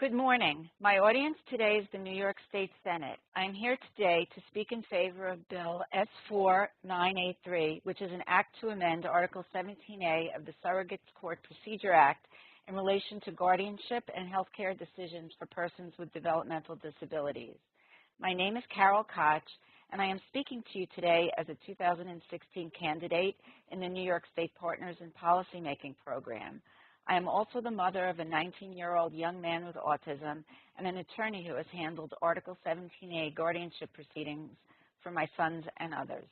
Good morning. My audience today is the New York State Senate. I am here today to speak in favor of Bill S-4983, which is an act to amend Article 17A of the Surrogates Court Procedure Act in relation to guardianship and health care decisions for persons with developmental disabilities. My name is Carol Koch, and I am speaking to you today as a 2016 candidate in the New York State Partners in Policymaking program. I am also the mother of a 19-year-old young man with autism and an attorney who has handled Article 17A guardianship proceedings for my sons and others.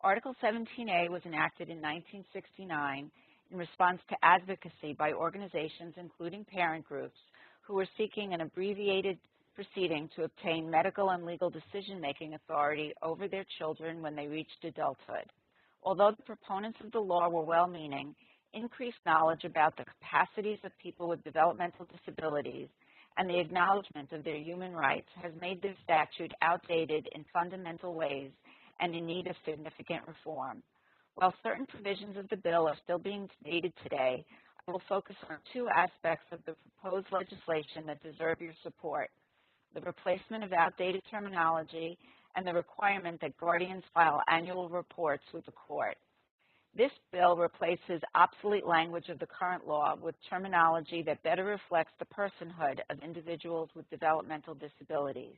Article 17A was enacted in 1969 in response to advocacy by organizations including parent groups who were seeking an abbreviated proceeding to obtain medical and legal decision-making authority over their children when they reached adulthood. Although the proponents of the law were well-meaning, increased knowledge about the capacities of people with developmental disabilities and the acknowledgement of their human rights has made this statute outdated in fundamental ways and in need of significant reform. While certain provisions of the bill are still being debated today, I will focus on two aspects of the proposed legislation that deserve your support: the replacement of outdated terminology and the requirement that guardians file annual reports with the court. This bill replaces obsolete language of the current law with terminology that better reflects the personhood of individuals with developmental disabilities.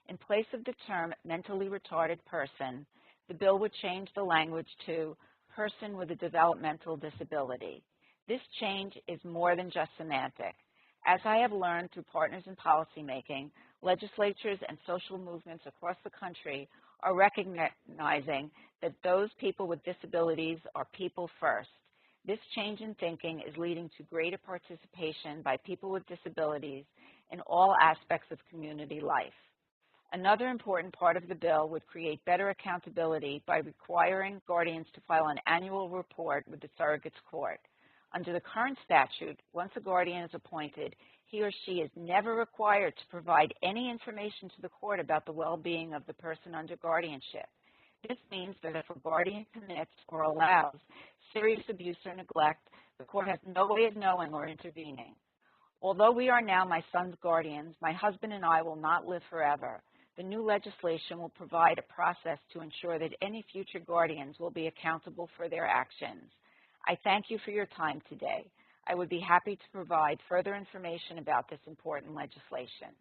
In place of the term mentally retarded person, the bill would change the language to person with a developmental disability. This change is more than just semantic. As I have learned through Partners in Policymaking, legislatures and social movements across the country are recognizing that those people with disabilities are people first. This change in thinking is leading to greater participation by people with disabilities in all aspects of community life. Another important part of the bill would create better accountability by requiring guardians to file an annual report with the surrogates court. Under the current statute, once a guardian is appointed, he or she is never required to provide any information to the court about the well-being of the person under guardianship. This means that if a guardian commits or allows serious abuse or neglect, the court has no way of knowing or intervening. Although we are now my son's guardians, my husband and I will not live forever. The new legislation will provide a process to ensure that any future guardians will be accountable for their actions. I thank you for your time today. I would be happy to provide further information about this important legislation.